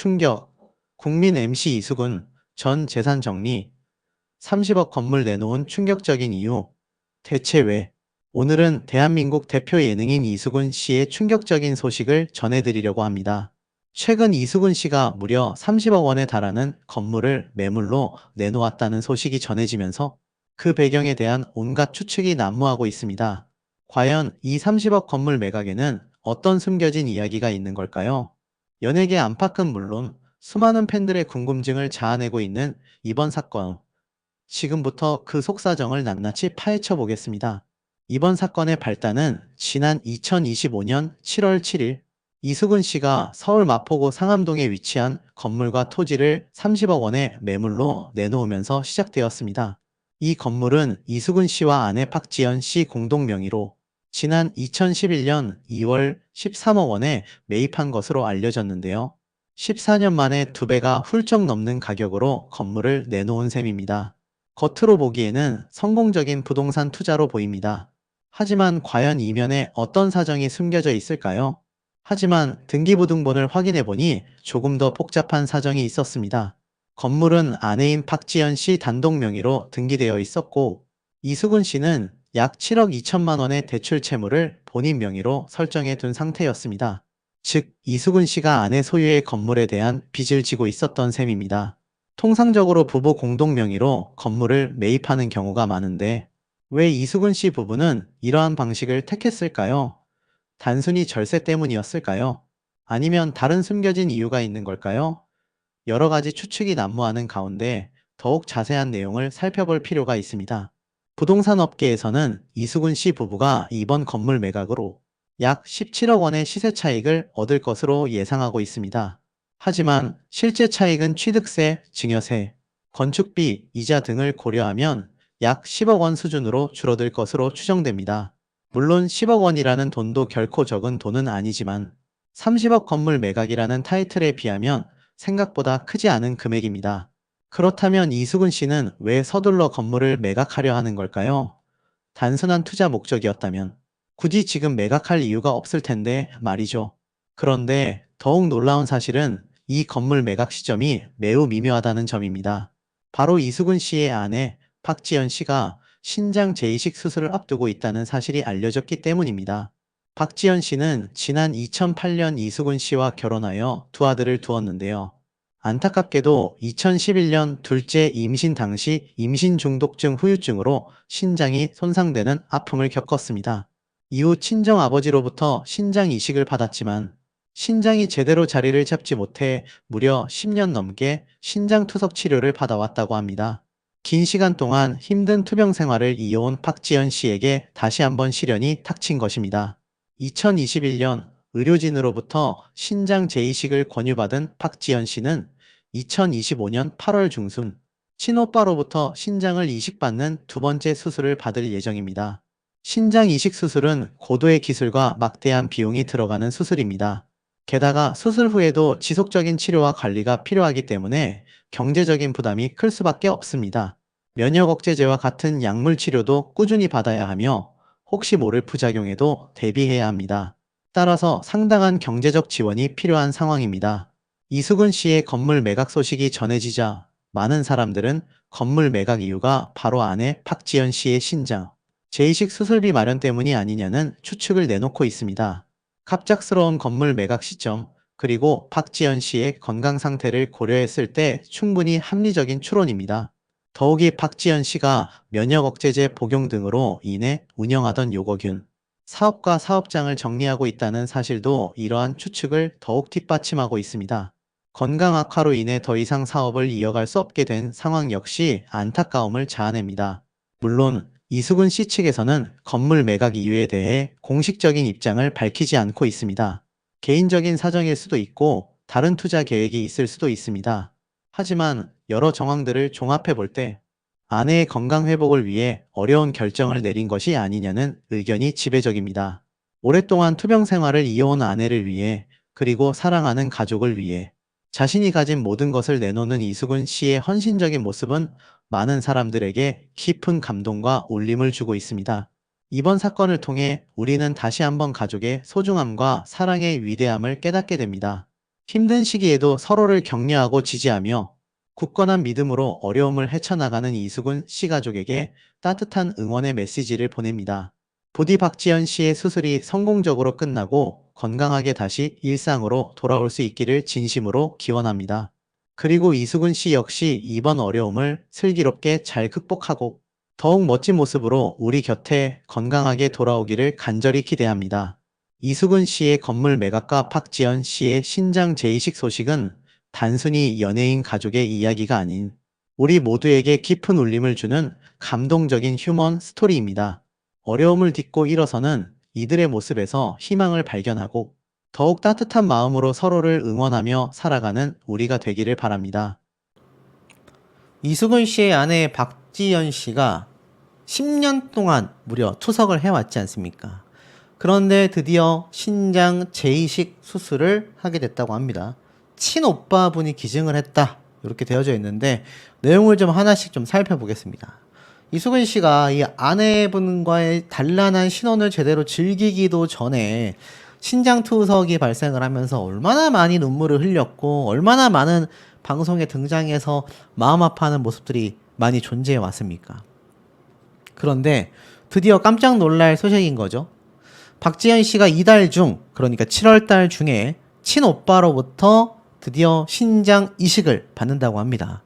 충격. 국민 MC 이수근 전 재산 정리. 30억 건물 내놓은 충격적인 이유. 대체 왜? 오늘은 대한민국 대표 예능인 이수근 씨의 충격적인 소식을 전해드리려고 합니다. 최근 이수근 씨가 무려 30억 원에 달하는 건물을 매물로 내놓았다는 소식이 전해지면서 그 배경에 대한 온갖 추측이 난무하고 있습니다. 과연 이 30억 건물 매각에는 어떤 숨겨진 이야기가 있는 걸까요? 연예계 안팎은 물론 수많은 팬들의 궁금증을 자아내고 있는 이번 사건. 지금부터 그 속사정을 낱낱이 파헤쳐 보겠습니다. 이번 사건의 발단은 지난 2025년 7월 7일 이수근 씨가 서울 마포구 상암동에 위치한 건물과 토지를 30억 원의 매물로 내놓으면서 시작되었습니다. 이 건물은 이수근 씨와 아내 박지연 씨 공동 명의로 지난 2011년 2월 13억 원에 매입한 것으로 알려졌는데요. 14년 만에 2배가 훌쩍 넘는 가격으로 건물을 내놓은 셈입니다. 겉으로 보기에는 성공적인 부동산 투자로 보입니다. 하지만 과연 이면에 어떤 사정이 숨겨져 있을까요? 하지만 등기부등본을 확인해 보니 조금 더 복잡한 사정이 있었습니다. 건물은 아내인 박지연 씨 단독 명의로 등기되어 있었고, 이수근 씨는 약 7억 2천만 원의 대출 채무를 본인 명의로 설정해 둔 상태였습니다. 즉, 이수근 씨가 아내 소유의 건물에 대한 빚을 지고 있었던 셈입니다. 통상적으로 부부 공동 명의로 건물을 매입하는 경우가 많은데 왜 이수근 씨 부부는 이러한 방식을 택했을까요? 단순히 절세 때문이었을까요? 아니면 다른 숨겨진 이유가 있는 걸까요? 여러 가지 추측이 난무하는 가운데 더욱 자세한 내용을 살펴볼 필요가 있습니다. 부동산 업계에서는 이수근 씨 부부가 이번 건물 매각으로 약 17억 원의 시세 차익을 얻을 것으로 예상하고 있습니다. 하지만 실제 차익은 취득세, 증여세, 건축비, 이자 등을 고려하면 약 10억 원 수준으로 줄어들 것으로 추정됩니다. 물론 10억 원이라는 돈도 결코 적은 돈은 아니지만 30억 건물 매각이라는 타이틀에 비하면 생각보다 크지 않은 금액입니다. 그렇다면 이수근 씨는 왜 서둘러 건물을 매각하려 하는 걸까요? 단순한 투자 목적이었다면 굳이 지금 매각할 이유가 없을 텐데 말이죠. 그런데 더욱 놀라운 사실은 이 건물 매각 시점이 매우 미묘하다는 점입니다. 바로 이수근 씨의 아내 박지연 씨가 신장 재이식 수술을 앞두고 있다는 사실이 알려졌기 때문입니다. 박지연 씨는 지난 2008년 이수근 씨와 결혼하여 두 아들을 두었는데요. 안타깝게도 2011년 둘째 임신 당시 임신 중독증 후유증으로 신장이 손상되는 아픔을 겪었습니다. 이후 친정 아버지로부터 신장 이식을 받았지만 신장이 제대로 자리를 잡지 못해 무려 10년 넘게 신장 투석 치료를 받아왔다고 합니다. 긴 시간 동안 힘든 투병 생활을 이어온 박지연 씨에게 다시 한번 시련이 닥친 것입니다. 2021년 의료진으로부터 신장 재이식을 권유받은 박지연 씨는 2025년 8월 중순 친오빠로부터 신장을 이식받는 두 번째 수술을 받을 예정입니다. 신장 이식 수술은 고도의 기술과 막대한 비용이 들어가는 수술입니다. 게다가 수술 후에도 지속적인 치료와 관리가 필요하기 때문에 경제적인 부담이 클 수밖에 없습니다. 면역 억제제와 같은 약물 치료도 꾸준히 받아야 하며 혹시 모를 부작용에도 대비해야 합니다. 따라서 상당한 경제적 지원이 필요한 상황입니다. 이수근 씨의 건물 매각 소식이 전해지자 많은 사람들은 건물 매각 이유가 바로 아내 박지연 씨의 신장, 재이식 수술비 마련 때문이 아니냐는 추측을 내놓고 있습니다. 갑작스러운 건물 매각 시점, 그리고 박지연 씨의 건강 상태를 고려했을 때 충분히 합리적인 추론입니다. 더욱이 박지연 씨가 면역 억제제 복용 등으로 인해 운영하던 요거균 사업과 사업장을 정리하고 있다는 사실도 이러한 추측을 더욱 뒷받침하고 있습니다. 건강 악화로 인해 더 이상 사업을 이어갈 수 없게 된 상황 역시 안타까움을 자아냅니다. 물론 이수근 씨 측에서는 건물 매각 이유에 대해 공식적인 입장을 밝히지 않고 있습니다. 개인적인 사정일 수도 있고 다른 투자 계획이 있을 수도 있습니다. 하지만 여러 정황들을 종합해 볼 때 아내의 건강 회복을 위해 어려운 결정을 내린 것이 아니냐는 의견이 지배적입니다. 오랫동안 투병 생활을 이어온 아내를 위해 그리고 사랑하는 가족을 위해 자신이 가진 모든 것을 내놓는 이수근 씨의 헌신적인 모습은 많은 사람들에게 깊은 감동과 울림을 주고 있습니다. 이번 사건을 통해 우리는 다시 한번 가족의 소중함과 사랑의 위대함을 깨닫게 됩니다. 힘든 시기에도 서로를 격려하고 지지하며 굳건한 믿음으로 어려움을 헤쳐나가는 이수근 씨 가족에게 따뜻한 응원의 메시지를 보냅니다. 부디 박지연 씨의 수술이 성공적으로 끝나고 건강하게 다시 일상으로 돌아올 수 있기를 진심으로 기원합니다. 그리고 이수근 씨 역시 이번 어려움을 슬기롭게 잘 극복하고 더욱 멋진 모습으로 우리 곁에 건강하게 돌아오기를 간절히 기대합니다. 이수근 씨의 건물 매각과 박지연 씨의 신장 재이식 소식은 단순히 연예인 가족의 이야기가 아닌 우리 모두에게 깊은 울림을 주는 감동적인 휴먼 스토리입니다. 어려움을 딛고 일어서는 이들의 모습에서 희망을 발견하고 더욱 따뜻한 마음으로 서로를 응원하며 살아가는 우리가 되기를 바랍니다. 이수근 씨의 아내 박지연 씨가 10년 동안 무려 투석을 해왔지 않습니까? 그런데 드디어 신장 재이식 수술을 하게 됐다고 합니다. 친오빠분이 기증을 했다. 이렇게 되어져 있는데 내용을 좀 하나씩 좀 살펴보겠습니다. 이수근 씨가 이 아내분과의 단란한 신혼을 제대로 즐기기도 전에 신장 투석이 발생을 하면서 얼마나 많이 눈물을 흘렸고 얼마나 많은 방송에 등장해서 마음 아파하는 모습들이 많이 존재해 왔습니까? 그런데 드디어 깜짝 놀랄 소식인 거죠. 박지현 씨가 이달 중, 그러니까 7월 달 중에 친오빠로부터 드디어 신장 이식을 받는다고 합니다.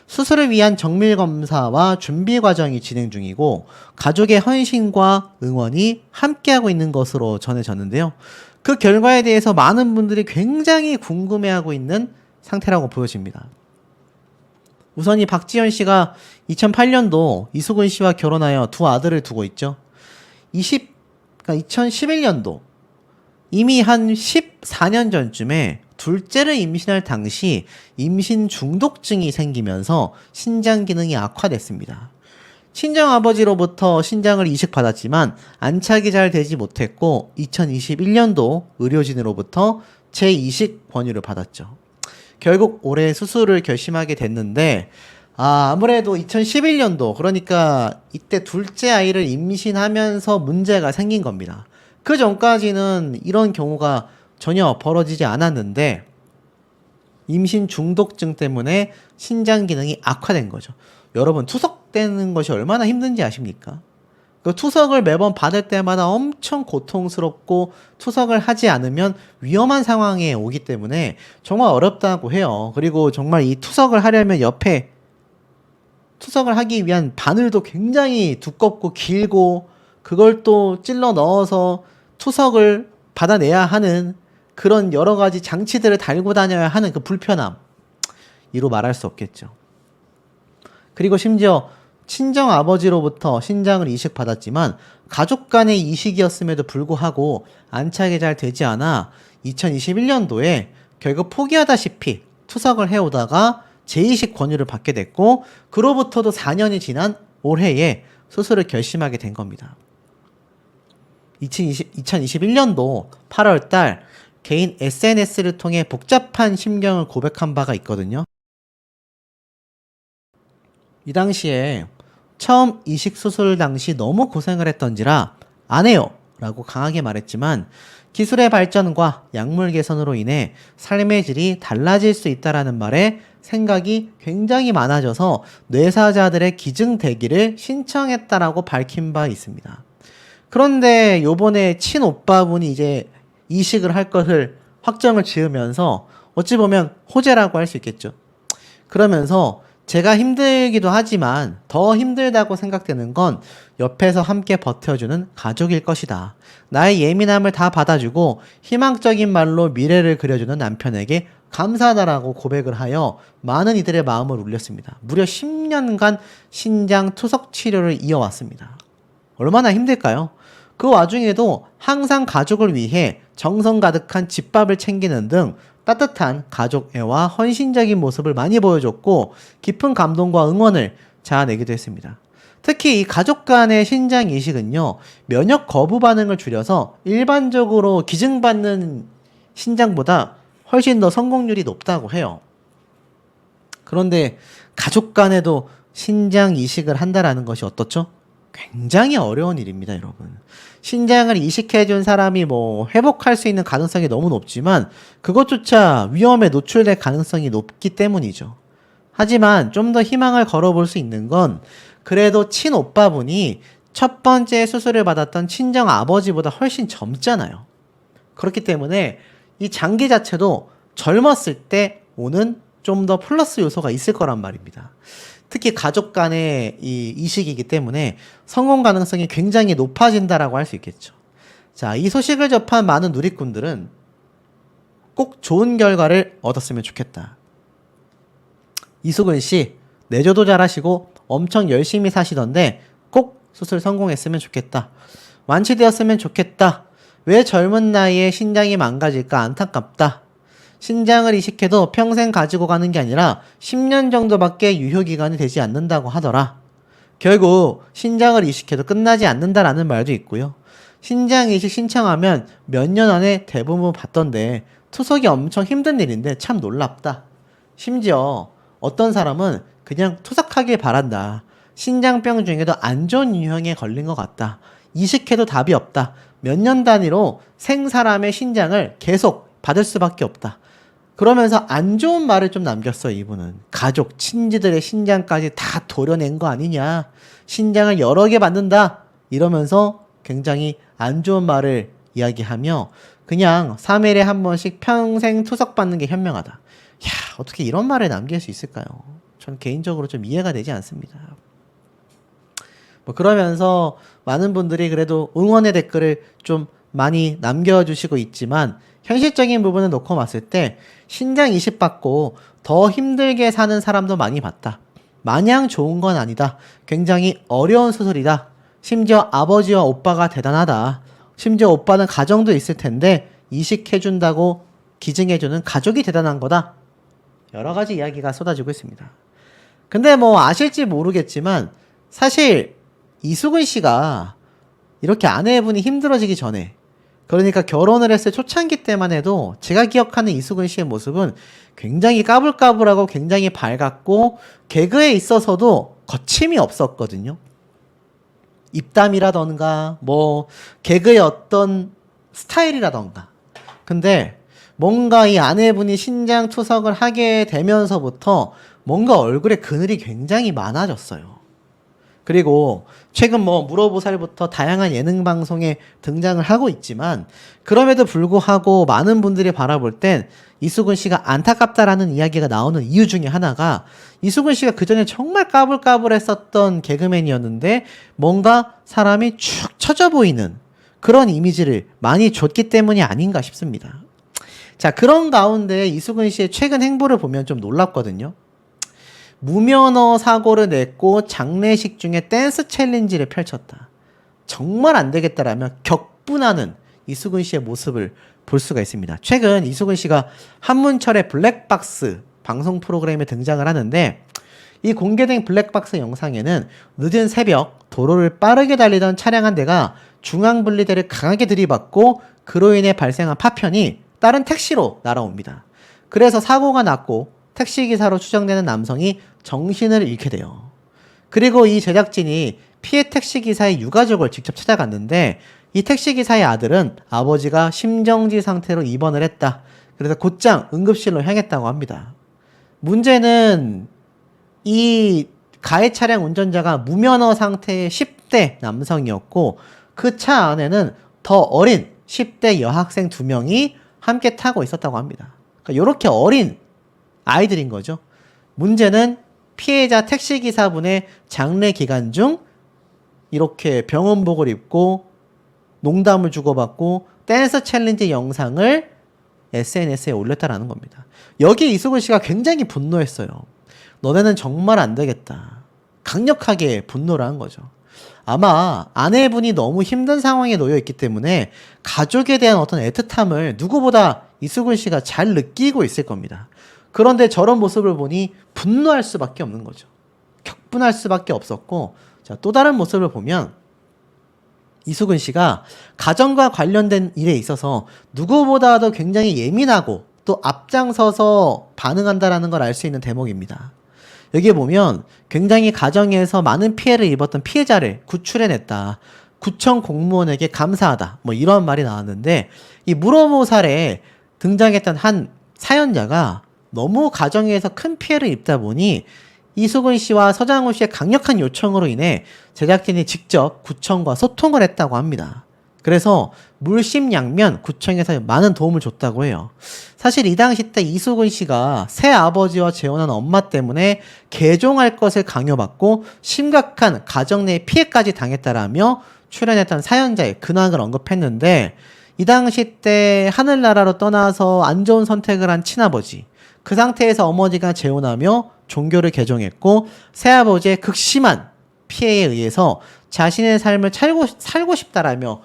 수술을 위한 정밀 검사와 준비 과정이 진행 중이고 가족의 헌신과 응원이 함께하고 있는 것으로 전해졌는데요. 그 결과에 대해서 많은 분들이 굉장히 궁금해하고 있는 상태라고 보여집니다. 우선 이 박지현 씨가 2008년도 이수근 씨와 결혼하여 두 아들을 두고 있죠. 2011년도 이미 한 14년 전쯤에 둘째를 임신할 당시 임신 중독증이 생기면서 신장 기능이 악화됐습니다. 친정아버지로부터 신장을 이식받았지만 안착이 잘 되지 못했고 2021년도 의료진으로부터 재이식 권유를 받았죠. 결국 올해 수술을 결심하게 됐는데 아무래도 2011년도 그러니까 이때 둘째 아이를 임신하면서 문제가 생긴 겁니다. 그 전까지는 이런 경우가 전혀 벌어지지 않았는데 임신 중독증 때문에 신장 기능이 악화된 거죠. 여러분 투석되는 것이 얼마나 힘든지 아십니까? 그 투석을 매번 받을 때마다 엄청 고통스럽고 투석을 하지 않으면 위험한 상황에 오기 때문에 정말 어렵다고 해요. 그리고 정말 이 투석을 하려면 옆에 투석을 하기 위한 바늘도 굉장히 두껍고 길고 그걸 또 찔러 넣어서 투석을 받아내야 하는 그런 여러 가지 장치들을 달고 다녀야 하는 그 불편함. 이로 말할 수 없겠죠. 그리고 심지어 친정 아버지로부터 신장을 이식받았지만 가족 간의 이식이었음에도 불구하고 안착이 잘 되지 않아 2021년도에 결국 포기하다시피 투석을 해오다가 재이식 권유를 받게 됐고 그로부터도 4년이 지난 올해에 수술을 결심하게 된 겁니다. 2021년도 8월 달 개인 SNS를 통해 복잡한 심경을 고백한 바가 있거든요. 이 당시에 처음 이식 수술 당시 너무 고생을 했던지라 안 해요 라고 강하게 말했지만 기술의 발전과 약물 개선으로 인해 삶의 질이 달라질 수 있다라는 말에 생각이 굉장히 많아져서 뇌사자들의 기증대기를 신청했다라고 밝힌 바 있습니다. 그런데 요번에 친오빠분이 이제 이식을 할 것을 확정을 지으면서 어찌 보면 호재라고 할 수 있겠죠. 그러면서 제가 힘들기도 하지만 더 힘들다고 생각되는 건 옆에서 함께 버텨주는 가족일 것이다. 나의 예민함을 다 받아주고 희망적인 말로 미래를 그려주는 남편에게 감사하다라고 고백을 하여 많은 이들의 마음을 울렸습니다. 무려 10년간 신장 투석 치료를 이어왔습니다. 얼마나 힘들까요? 그 와중에도 항상 가족을 위해 정성 가득한 집밥을 챙기는 등 따뜻한 가족 애와 헌신적인 모습을 많이 보여줬고 깊은 감동과 응원을 자아내기도 했습니다. 특히 이 가족 간의 신장 이식은요, 면역 거부 반응을 줄여서 일반적으로 기증받는 신장보다 훨씬 더 성공률이 높다고 해요. 그런데 가족 간에도 신장 이식을 한다라는 것이 어떻죠? 굉장히 어려운 일입니다, 여러분. 신장을 이식해준 사람이 뭐 회복할 수 있는 가능성이 너무 높지만 그것조차 위험에 노출될 가능성이 높기 때문이죠. 하지만 좀 더 희망을 걸어볼 수 있는 건 그래도 친오빠분이 첫 번째 수술을 받았던 친정 아버지보다 훨씬 젊잖아요. 그렇기 때문에 이 장기 자체도 젊었을 때 오는 좀 더 플러스 요소가 있을 거란 말입니다. 특히 가족 간의 이 이식이기 때문에 성공 가능성이 굉장히 높아진다라고 할 수 있겠죠. 자, 이 소식을 접한 많은 누리꾼들은 꼭 좋은 결과를 얻었으면 좋겠다. 이수근 씨, 내조도 잘하시고 엄청 열심히 사시던데 꼭 수술 성공했으면 좋겠다. 완치되었으면 좋겠다. 왜 젊은 나이에 신장이 망가질까 안타깝다. 신장을 이식해도 평생 가지고 가는 게 아니라 10년 정도밖에 유효기간이 되지 않는다고 하더라. 결국 신장을 이식해도 끝나지 않는다라는 말도 있고요. 신장 이식 신청하면 몇 년 안에 대부분 받던데 투석이 엄청 힘든 일인데 참 놀랍다. 심지어 어떤 사람은 그냥 투석하길 바란다. 신장병 중에도 안 좋은 유형에 걸린 것 같다. 이식해도 답이 없다. 몇 년 단위로 생사람의 신장을 계속 받을 수밖에 없다. 그러면서 안 좋은 말을 좀 남겼어요, 이분은. 가족, 친지들의 신장까지 다 도려낸 거 아니냐. 신장을 여러 개 받는다. 이러면서 굉장히 안 좋은 말을 이야기하며 그냥 3일에 한 번씩 평생 투석받는 게 현명하다. 야, 어떻게 이런 말을 남길 수 있을까요? 저는 개인적으로 좀 이해가 되지 않습니다. 뭐 그러면서 많은 분들이 그래도 응원의 댓글을 좀 많이 남겨주시고 있지만 현실적인 부분을 놓고 봤을 때 신장 이식 받고 더 힘들게 사는 사람도 많이 봤다. 마냥 좋은 건 아니다. 굉장히 어려운 수술이다. 심지어 아버지와 오빠가 대단하다. 심지어 오빠는 가정도 있을 텐데 이식해준다고 기증해주는 가족이 대단한 거다. 여러 가지 이야기가 쏟아지고 있습니다. 근데 뭐 아실지 모르겠지만 사실 이수근 씨가 이렇게 아내분이 힘들어지기 전에 그러니까 결혼을 했을 초창기 때만 해도 제가 기억하는 이수근 씨의 모습은 굉장히 까불까불하고 굉장히 밝았고 개그에 있어서도 거침이 없었거든요. 입담이라던가 뭐 개그의 어떤 스타일이라던가. 근데 뭔가 이 아내분이 신장 투석을 하게 되면서부터 뭔가 얼굴에 그늘이 굉장히 많아졌어요. 그리고 최근 뭐 물어보살부터 다양한 예능 방송에 등장을 하고 있지만 그럼에도 불구하고 많은 분들이 바라볼 땐 이수근 씨가 안타깝다라는 이야기가 나오는 이유 중에 하나가 이수근 씨가 그전에 정말 까불까불했었던 개그맨이었는데 뭔가 사람이 축 처져 보이는 그런 이미지를 많이 줬기 때문이 아닌가 싶습니다. 자, 그런 가운데 이수근 씨의 최근 행보를 보면 좀 놀랍거든요. 무면허 사고를 냈고 장례식 중에 댄스 챌린지를 펼쳤다. 정말 안 되겠다라며 격분하는 이수근 씨의 모습을 볼 수가 있습니다. 최근 이수근 씨가 한문철의 블랙박스 방송 프로그램에 등장을 하는데 이 공개된 블랙박스 영상에는 늦은 새벽 도로를 빠르게 달리던 차량 한 대가 중앙분리대를 강하게 들이받고 그로 인해 발생한 파편이 다른 택시로 날아옵니다. 그래서 사고가 났고 택시기사로 추정되는 남성이 정신을 잃게 돼요. 그리고 이 제작진이 피해 택시기사의 유가족을 직접 찾아갔는데 이 택시기사의 아들은 아버지가 심정지 상태로 입원을 했다. 그래서 곧장 응급실로 향했다고 합니다. 문제는 이 가해 차량 운전자가 무면허 상태의 10대 남성이었고 그 차 안에는 더 어린 10대 여학생 2명이 함께 타고 있었다고 합니다. 그러니까 이렇게 어린 아이들인 거죠. 문제는 피해자 택시기사분의 장례 기간 중 이렇게 병원복을 입고 농담을 주고받고 댄스 챌린지 영상을 SNS에 올렸다라는 겁니다. 여기에 이수근 씨가 굉장히 분노했어요. 너네는 정말 안 되겠다. 강력하게 분노를 한 거죠. 아마 아내분이 너무 힘든 상황에 놓여 있기 때문에 가족에 대한 어떤 애틋함을 누구보다 이수근 씨가 잘 느끼고 있을 겁니다. 그런데 저런 모습을 보니 분노할 수밖에 없는 거죠. 격분할 수밖에 없었고, 자, 또 다른 모습을 보면 이수근 씨가 가정과 관련된 일에 있어서 누구보다도 굉장히 예민하고 또 앞장서서 반응한다라는 걸 알 수 있는 대목입니다. 여기에 보면 굉장히 가정에서 많은 피해를 입었던 피해자를 구출해냈다. 구청 공무원에게 감사하다. 뭐 이런 말이 나왔는데 이 물어모살에 등장했던 한 사연자가 너무 가정에서 큰 피해를 입다 보니 이수근 씨와 서장훈 씨의 강력한 요청으로 인해 제작진이 직접 구청과 소통을 했다고 합니다. 그래서 물심양면 구청에서 많은 도움을 줬다고 해요. 사실 이 당시 때 이수근 씨가 새 아버지와 재혼한 엄마 때문에 개종할 것을 강요받고 심각한 가정 내 피해까지 당했다라며 출연했던 사연자의 근황을 언급했는데 이 당시 때 하늘나라로 떠나서 안 좋은 선택을 한 친아버지, 그 상태에서 어머니가 재혼하며 종교를 개종했고 새아버지의 극심한 피해에 의해서 자신의 삶을 살고 싶다라며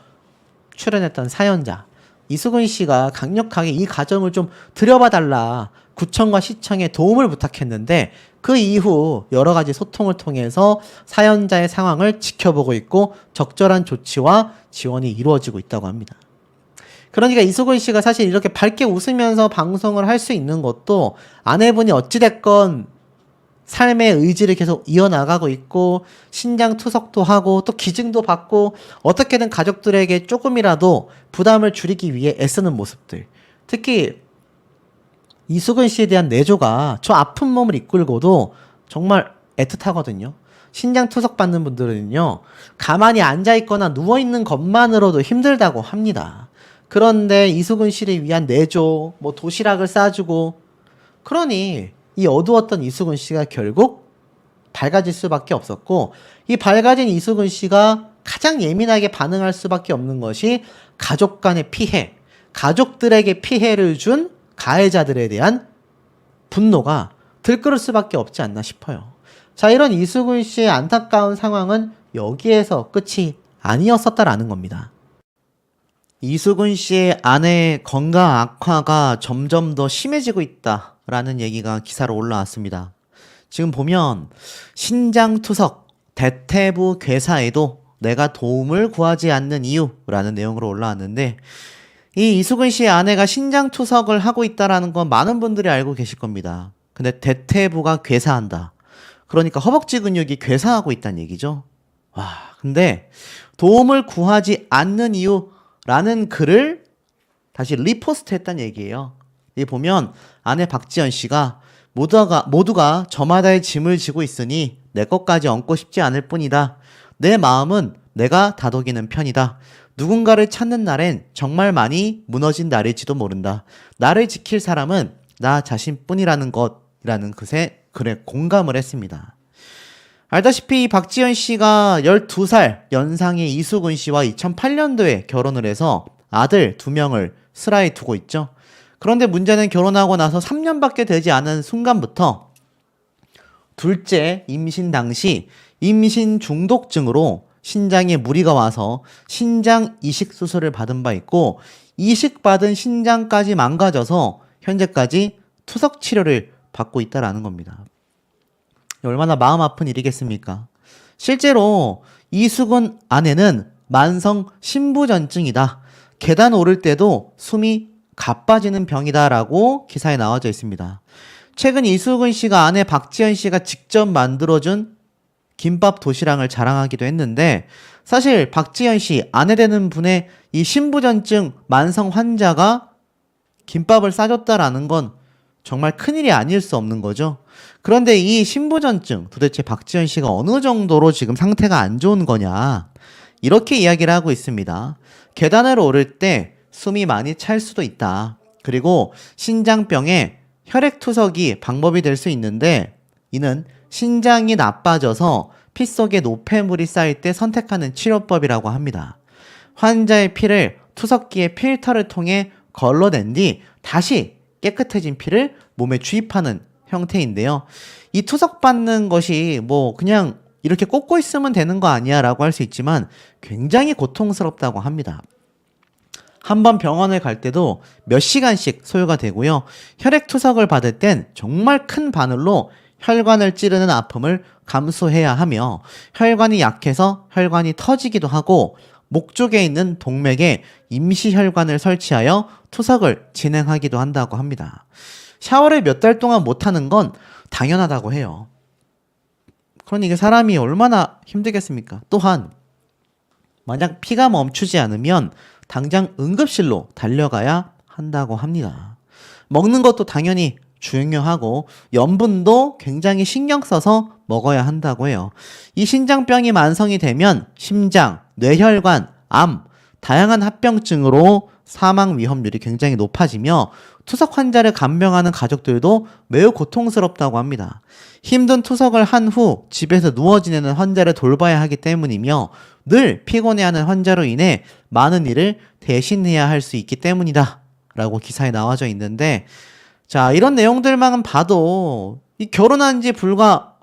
출연했던 사연자 이수근 씨가 강력하게 이 가정을 좀 들여봐달라 구청과 시청에 도움을 부탁했는데 그 이후 여러 가지 소통을 통해서 사연자의 상황을 지켜보고 있고 적절한 조치와 지원이 이루어지고 있다고 합니다. 그러니까 이수근 씨가 사실 이렇게 밝게 웃으면서 방송을 할 수 있는 것도 아내분이 어찌됐건 삶의 의지를 계속 이어나가고 있고 신장 투석도 하고 또 기증도 받고 어떻게든 가족들에게 조금이라도 부담을 줄이기 위해 애쓰는 모습들. 특히 이수근 씨에 대한 내조가 저 아픈 몸을 이끌고도 정말 애틋하거든요. 신장 투석 받는 분들은요, 가만히 앉아있거나 누워있는 것만으로도 힘들다고 합니다. 그런데 이수근 씨를 위한 내조, 뭐 도시락을 싸주고, 그러니 이 어두웠던 이수근 씨가 결국 밝아질 수밖에 없었고, 이 밝아진 이수근 씨가 가장 예민하게 반응할 수밖에 없는 것이 가족 간의 피해, 가족들에게 피해를 준 가해자들에 대한 분노가 들끓을 수밖에 없지 않나 싶어요. 자, 이런 이수근 씨의 안타까운 상황은 여기에서 끝이 아니었었다라는 겁니다. 이수근 씨의 아내의 건강 악화가 점점 더 심해지고 있다라는 얘기가 기사로 올라왔습니다. 지금 보면 신장투석, 대퇴부 괴사에도 내가 도움을 구하지 않는 이유라는 내용으로 올라왔는데 이 이수근 씨의 아내가 신장투석을 하고 있다는 건 많은 분들이 알고 계실 겁니다. 근데 대퇴부가 괴사한다. 그러니까 허벅지 근육이 괴사하고 있다는 얘기죠. 와, 근데 도움을 구하지 않는 이유라는 글을 다시 리포스트 했다는 얘기예요. 이 보면 아내 박지연 씨가 모두가 저마다의 짐을 지고 있으니 내 것까지 얹고 싶지 않을 뿐이다. 내 마음은 내가 다독이는 편이다. 누군가를 찾는 날엔 정말 많이 무너진 날일지도 모른다. 나를 지킬 사람은 나 자신뿐이라는 것이라는 글에 공감을 했습니다. 알다시피 박지연 씨가 12살 연상의 이수근 씨와 2008년도에 결혼을 해서 아들 2명을 슬하에 두고 있죠. 그런데 문제는 결혼하고 나서 3년밖에 되지 않은 순간부터 둘째 임신 당시 임신 중독증으로 신장에 무리가 와서 신장 이식 수술을 받은 바 있고 이식받은 신장까지 망가져서 현재까지 투석 치료를 받고 있다라는 겁니다. 얼마나 마음 아픈 일이겠습니까? 실제로 이수근 아내는 만성 신부전증이다. 계단 오를 때도 숨이 가빠지는 병이다라고 기사에 나와져 있습니다. 최근 이수근 씨가 아내 박지연 씨가 직접 만들어준 김밥 도시락을 자랑하기도 했는데 사실 박지연 씨 아내 되는 분의 이 신부전증 만성 환자가 김밥을 싸줬다라는 건 정말 큰일이 아닐 수 없는 거죠. 그런데 이 신부전증 도대체 박지연 씨가 어느 정도로 지금 상태가 안 좋은 거냐 이렇게 이야기를 하고 있습니다. 계단을 오를 때 숨이 많이 찰 수도 있다. 그리고 신장병에 혈액투석이 방법이 될 수 있는데 이는 신장이 나빠져서 피 속에 노폐물이 쌓일 때 선택하는 치료법이라고 합니다. 환자의 피를 투석기의 필터를 통해 걸러낸 뒤 다시 깨끗해진 피를 몸에 주입하는 형태인데요. 이 투석받는 것이 뭐 그냥 이렇게 꽂고 있으면 되는 거 아니야 라고 할 수 있지만 굉장히 고통스럽다고 합니다. 한번 병원을 갈 때도 몇 시간씩 소요가 되고요. 혈액 투석을 받을 땐 정말 큰 바늘로 혈관을 찌르는 아픔을 감수해야 하며 혈관이 약해서 혈관이 터지기도 하고 목 쪽에 있는 동맥에 임시혈관을 설치하여 투석을 진행하기도 한다고 합니다. 샤워를 몇 달 동안 못하는 건 당연하다고 해요. 그러니 이게 사람이 얼마나 힘들겠습니까? 또한 만약 피가 멈추지 않으면 당장 응급실로 달려가야 한다고 합니다. 먹는 것도 당연히 중요하고 염분도 굉장히 신경 써서 먹어야 한다고 해요. 이 신장병이 만성이 되면 심장, 뇌혈관, 암, 다양한 합병증으로 사망 위험률이 굉장히 높아지며 투석 환자를 간병하는 가족들도 매우 고통스럽다고 합니다. 힘든 투석을 한 후 집에서 누워 지내는 환자를 돌봐야 하기 때문이며 늘 피곤해하는 환자로 인해 많은 일을 대신해야 할 수 있기 때문이다 라고 기사에 나와져 있는데, 자, 이런 내용들만 봐도 이 결혼한 지 불과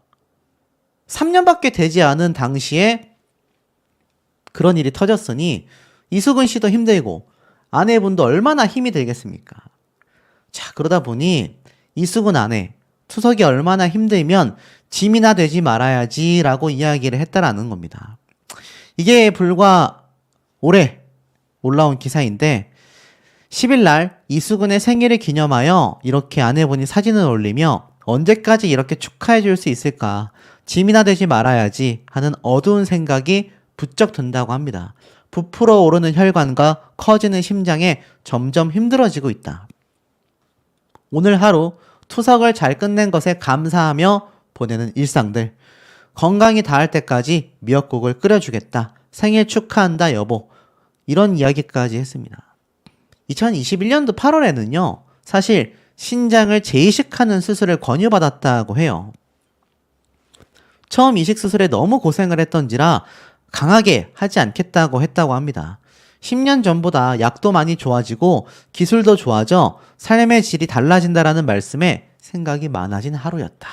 3년밖에 되지 않은 당시에 그런 일이 터졌으니 이수근 씨도 힘들고 아내분도 얼마나 힘이 들겠습니까? 자, 그러다 보니 이수근 아내, 투석이 얼마나 힘들면 짐이나 되지 말아야지 라고 이야기를 했다라는 겁니다. 이게 불과 올해 올라온 기사인데 10일 날 이수근의 생일을 기념하여 이렇게 아내분이 사진을 올리며 언제까지 이렇게 축하해 줄 수 있을까? 짐이나 되지 말아야지 하는 어두운 생각이 부쩍 든다고 합니다. 부풀어 오르는 혈관과 커지는 심장에 점점 힘들어지고 있다. 오늘 하루 투석을 잘 끝낸 것에 감사하며 보내는 일상들. 건강이 닿을 때까지 미역국을 끓여주겠다. 생일 축하한다 여보. 이런 이야기까지 했습니다. 2021년도 8월에는요. 사실 신장을 재이식하는 수술을 권유받았다고 해요. 처음 이식 수술에 너무 고생을 했던지라 강하게 하지 않겠다고 했다고 합니다. 10년 전보다 약도 많이 좋아지고 기술도 좋아져 삶의 질이 달라진다라는 말씀에 생각이 많아진 하루였다.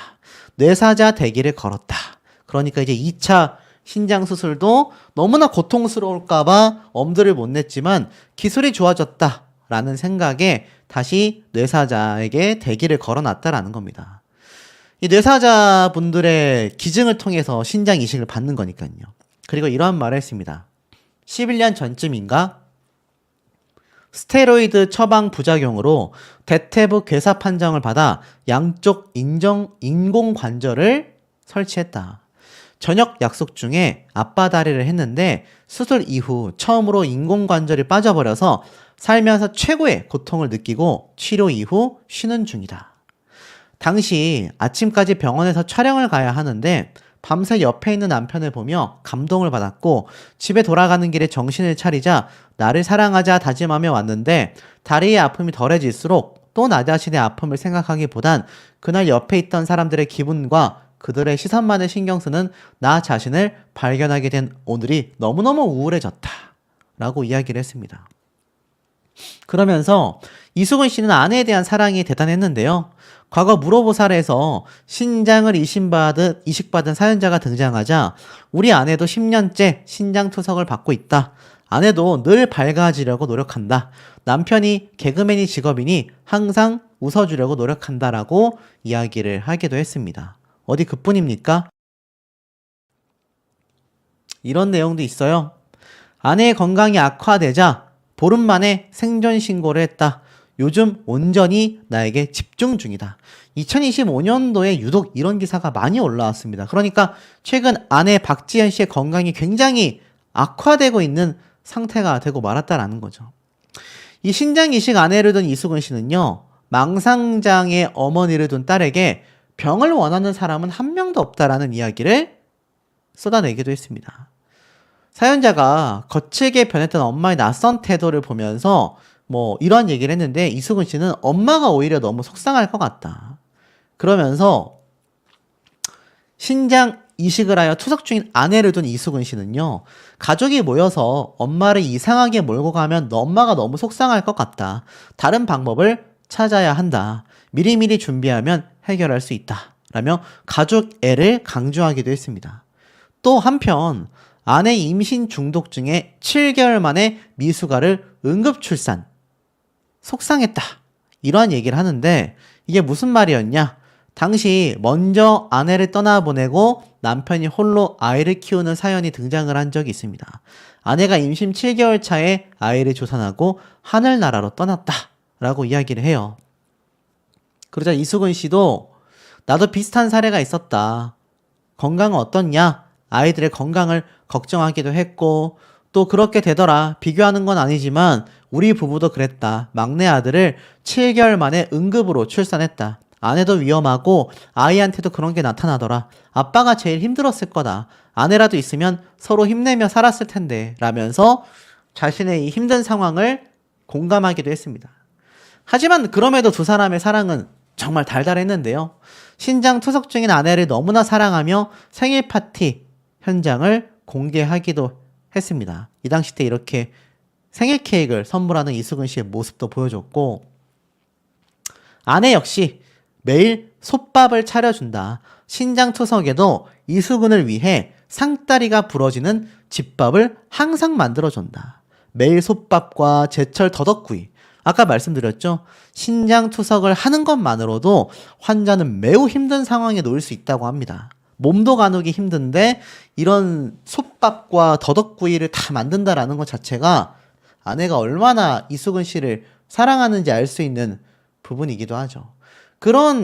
뇌사자 대기를 걸었다. 그러니까 이제 2차 신장 수술도 너무나 고통스러울까봐 엄두를 못 냈지만 기술이 좋아졌다라는 생각에 다시 뇌사자에게 대기를 걸어놨다라는 겁니다. 이 뇌사자 분들의 기증을 통해서 신장 이식을 받는 거니까요. 그리고 이러한 말을 했습니다. 11년 전쯤인가 스테로이드 처방 부작용으로 대퇴부 괴사 판정을 받아 양쪽 인공관절을 설치했다. 저녁 약속 중에 앞바다리를 했는데 수술 이후 처음으로 인공관절이 빠져버려서 살면서 최고의 고통을 느끼고 치료 이후 쉬는 중이다. 당시 아침까지 병원에서 촬영을 가야 하는데 밤새 옆에 있는 남편을 보며 감동을 받았고 집에 돌아가는 길에 정신을 차리자 나를 사랑하자 다짐하며 왔는데 다리의 아픔이 덜해질수록 또 나 자신의 아픔을 생각하기보단 그날 옆에 있던 사람들의 기분과 그들의 시선만을 신경 쓰는 나 자신을 발견하게 된 오늘이 너무너무 우울해졌다 라고 이야기를 했습니다. 그러면서 이수근 씨는 아내에 대한 사랑이 대단했는데요. 과거 물어보살에서 신장을 이식받은 사연자가 등장하자 우리 아내도 10년째 신장 투석을 받고 있다. 아내도 늘 밝아지려고 노력한다. 남편이 개그맨이 직업이니 항상 웃어주려고 노력한다라고 이야기를 하기도 했습니다. 어디 그뿐입니까? 이런 내용도 있어요. 아내의 건강이 악화되자 보름 만에 생존 신고를 했다. 요즘 온전히 나에게 집중 중이다. 2025년도에 유독 이런 기사가 많이 올라왔습니다. 그러니까 최근 아내 박지현 씨의 건강이 굉장히 악화되고 있는 상태가 되고 말았다라는 거죠. 이 신장 이식 아내를 둔 이수근 씨는요. 망상장애 어머니를 둔 딸에게 병을 원하는 사람은 한 명도 없다라는 이야기를 쏟아내기도 했습니다. 사연자가 거칠게 변했던 엄마의 낯선 태도를 보면서 이런 얘기를 했는데 이수근 씨는 엄마가 오히려 너무 속상할 것 같다. 그러면서 신장 이식을 하여 투석 중인 아내를 둔 이수근 씨는요. 가족이 모여서 엄마를 이상하게 몰고 가면 엄마가 너무 속상할 것 같다. 다른 방법을 찾아야 한다. 미리미리 준비하면 해결할 수 있다. 라며 가족 애를 강조하기도 했습니다. 또 한편 아내 임신 중독증에 7개월 만에 미숙아를 응급출산. 속상했다. 이러한 얘기를 하는데 이게 무슨 말이었냐? 당시 먼저 아내를 떠나보내고 남편이 홀로 아이를 키우는 사연이 등장을 한 적이 있습니다. 아내가 임신 7개월 차에 아이를 조산하고 하늘나라로 떠났다. 라고 이야기를 해요. 그러자 이수근 씨도 나도 비슷한 사례가 있었다. 건강은 어떻냐? 아이들의 건강을 걱정하기도 했고, 또 그렇게 되더라. 비교하는 건 아니지만 우리 부부도 그랬다. 막내 아들을 7개월 만에 응급으로 출산했다. 아내도 위험하고 아이한테도 그런 게 나타나더라. 아빠가 제일 힘들었을 거다. 아내라도 있으면 서로 힘내며 살았을 텐데 라면서 자신의 이 힘든 상황을 공감하기도 했습니다. 하지만 그럼에도 두 사람의 사랑은 정말 달달했는데요. 신장 투석 중인 아내를 너무나 사랑하며 생일 파티 현장을 공개하기도 했습니다. 이 당시 때 이렇게 생일 케이크를 선물하는 이수근 씨의 모습도 보여줬고, 아내 역시 매일 솥밥을 차려준다. 신장 투석에도 이수근을 위해 상다리가 부러지는 집밥을 항상 만들어준다. 매일 솥밥과 제철 더덕구이. 아까 말씀드렸죠? 신장 투석을 하는 것만으로도 환자는 매우 힘든 상황에 놓일 수 있다고 합니다. 몸도 가누기 힘든데 이런 솥밥과 더덕구이를 다 만든다라는 것 자체가 아내가 얼마나 이수근 씨를 사랑하는지 알 수 있는 부분이기도 하죠. 그런